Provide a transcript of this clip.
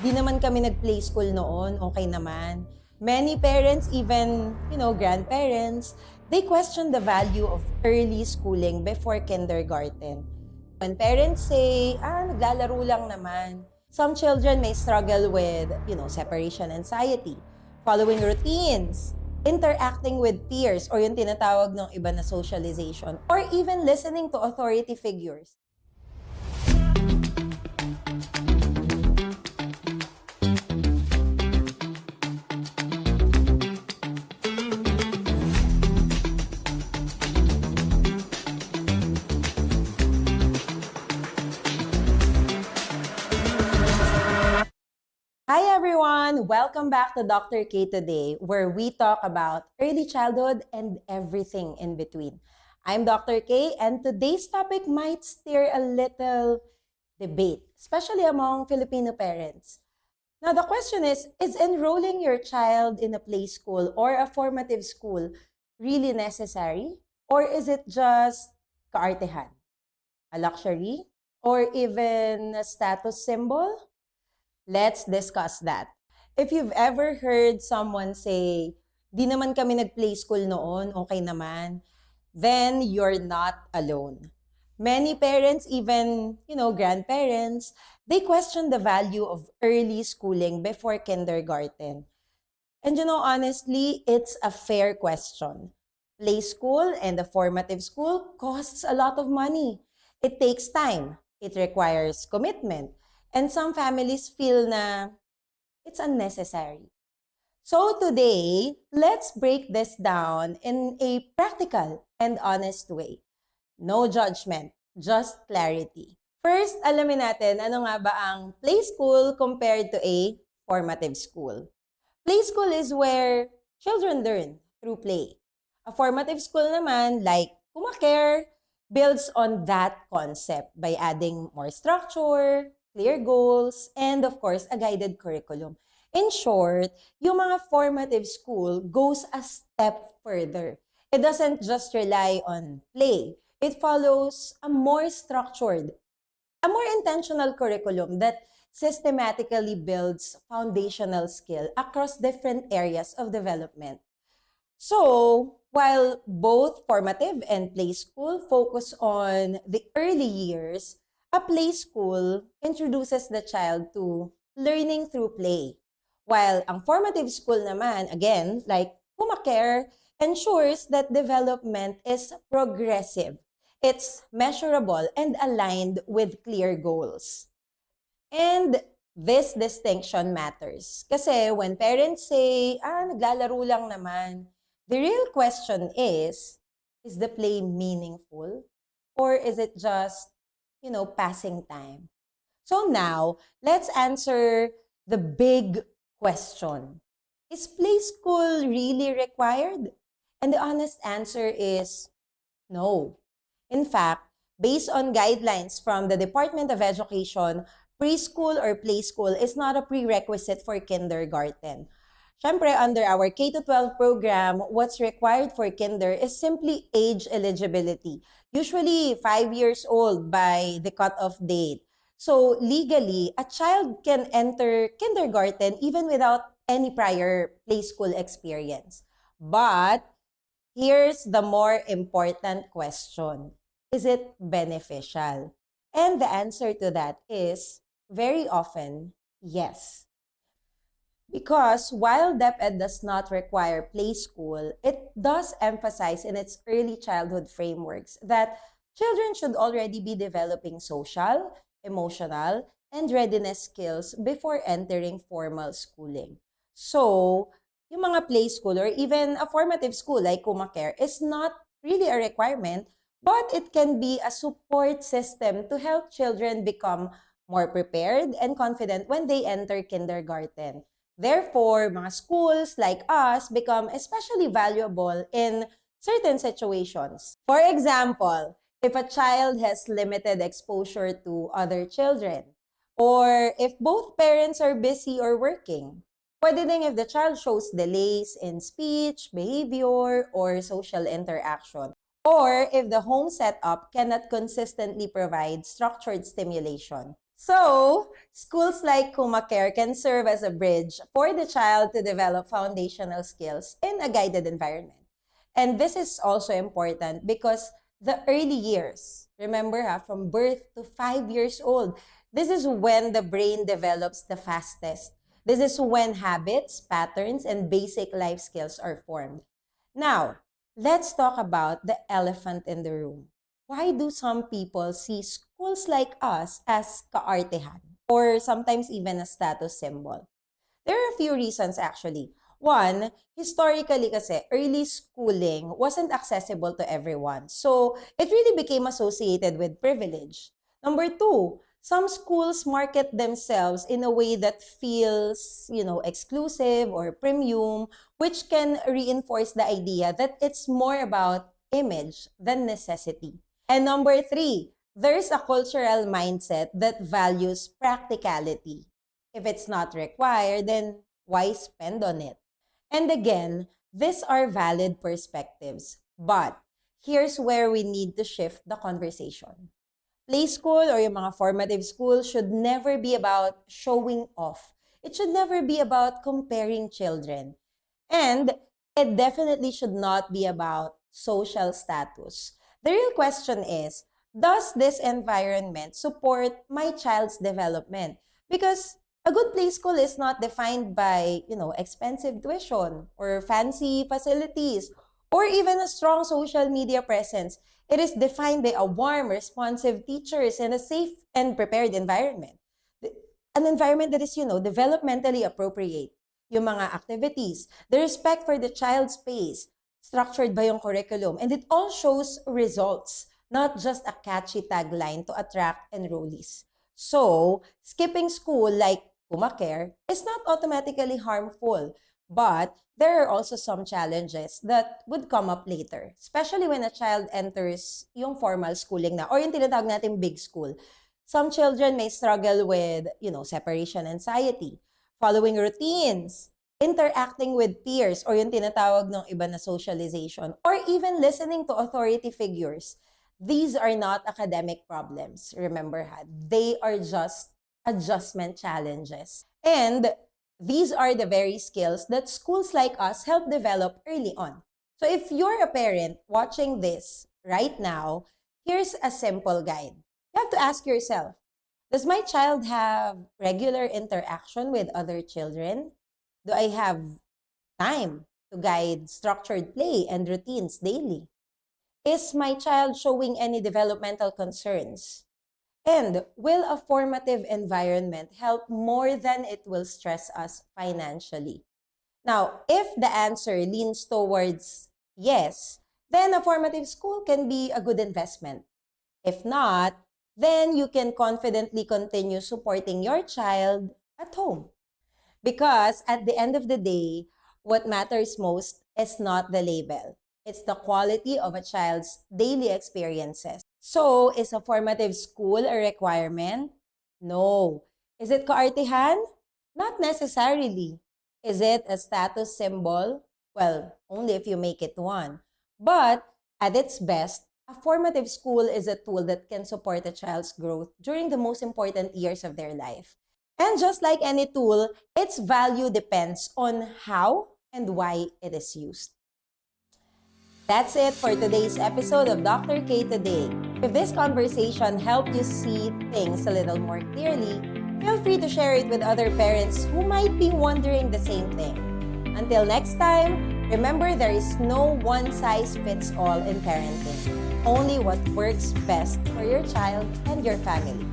Di naman kami nag-play school noon, okay naman. Many parents, even, grandparents, they question the value of early schooling before kindergarten. When parents say, naglalaro lang naman, some children may struggle with, separation anxiety, following routines, interacting with peers, or yung tinatawag ng iba na socialization, or even listening to authority figures. Hi everyone! Welcome back to Dr. K today, where we talk about early childhood and everything in between. I'm Dr. K, and today's topic might stir a little debate, especially among Filipino parents. Now, the question is enrolling your child in a play school or a formative school really necessary? Or is it just kaartehan, a luxury, or even a status symbol? Let's discuss that. If you've ever heard someone say, di naman kami nag-play school noon, okay naman, then you're not alone. Many parents, even, grandparents, they question the value of early schooling before kindergarten. And honestly, it's a fair question. Play school and the formative school costs a lot of money. It takes time. It requires commitment. And some families feel na it's unnecessary. So today, let's break this down in a practical and honest way. No judgment, just clarity. First, alamin natin ano nga ba ang play school compared to a formative school. Play school is where children learn through play. A formative school naman, like Kumacare, builds on that concept by adding more structure, clear goals, and of course, a guided curriculum. In short, yung mga formative school goes a step further. It doesn't just rely on play. It follows a more intentional curriculum that systematically builds foundational skill across different areas of development. So, while both formative and play school focus on the early years, a play school introduces the child to learning through play. While ang formative school naman, again, like Kumacare, ensures that development is progressive. It's measurable and aligned with clear goals. And this distinction matters. Kasi when parents say, naglalaro lang naman, the real question is the play meaningful? Or is it just, passing time? So now, let's answer the big question. Is play school really required? And the honest answer is no. In fact, based on guidelines from the Department of Education, preschool or play school is not a prerequisite for kindergarten. Siyempre, under our K-12 program, what's required for kinder is simply age eligibility. Usually 5 years old by the cutoff date. So legally, a child can enter kindergarten even without any prior play school experience. But here's the more important question. Is it beneficial? And the answer to that is very often yes. Because while DepEd does not require play school, it does emphasize in its early childhood frameworks that children should already be developing social, emotional, and readiness skills before entering formal schooling. So, yung mga play school or even a formative school like Kumacare is not really a requirement, but it can be a support system to help children become more prepared and confident when they enter kindergarten. Therefore, mga schools like us become especially valuable in certain situations. For example, if a child has limited exposure to other children, or if both parents are busy or working, pwede din if the child shows delays in speech, behavior, or social interaction, or if the home setup cannot consistently provide structured stimulation. So, schools like Kumacare can serve as a bridge for the child to develop foundational skills in a guided environment. And this is also important because the early years, remember from birth to 5 years old, this is when the brain develops the fastest. This is when habits, patterns, and basic life skills are formed. Now, let's talk about the elephant in the room. Why do some people see schools like us as kaartehan or sometimes even a status symbol? There are a few reasons actually. One, historically kasi, early schooling wasn't accessible to everyone. So, it really became associated with privilege. Number two, some schools market themselves in a way that feels, exclusive or premium, which can reinforce the idea that it's more about image than necessity. And number three, there's a cultural mindset that values practicality. If it's not required, then why spend on it? And again, these are valid perspectives. But here's where we need to shift the conversation. Play school or yung mga formative school should never be about showing off. It should never be about comparing children. And it definitely should not be about social status. The real question is, does this environment support my child's development? Because a good play school is not defined by, expensive tuition or fancy facilities or even a strong social media presence. It is defined by a warm, responsive teachers and a safe and prepared environment. An environment that is, developmentally appropriate. Yung mga activities, the respect for the child's pace, structured ba yung curriculum, and it all shows results, not just a catchy tagline to attract enrollees. So, skipping school like Kumacare is not automatically harmful, but there are also some challenges that would come up later, especially when a child enters yung formal schooling na or yung tinatawag natin big school. Some children may struggle with, separation anxiety, following routines, interacting with peers or yung tinatawag ng iba na socialization, or even listening to authority figures. These are not academic problems, remember, they are just adjustment challenges. And these are the very skills that schools like us help develop early on. So if you're a parent watching this right now, here's a simple guide. You have to ask yourself, does my child have regular interaction with other children? Do I have time to guide structured play and routines daily? Is my child showing any developmental concerns? And will a formative environment help more than it will stress us financially? Now, if the answer leans towards yes, then a formative school can be a good investment. If not, then you can confidently continue supporting your child at home. Because at the end of the day, what matters most is not the label. It's the quality of a child's daily experiences. So, is a formative school a requirement? No. Is it kaartehan? Not necessarily. Is it a status symbol? Well, only if you make it one. But at its best, a formative school is a tool that can support a child's growth during the most important years of their life. And just like any tool, its value depends on how and why it is used. That's it for today's episode of Dr. K Today. If this conversation helped you see things a little more clearly, feel free to share it with other parents who might be wondering the same thing. Until next time, remember there is no one-size-fits-all in parenting. Only what works best for your child and your family.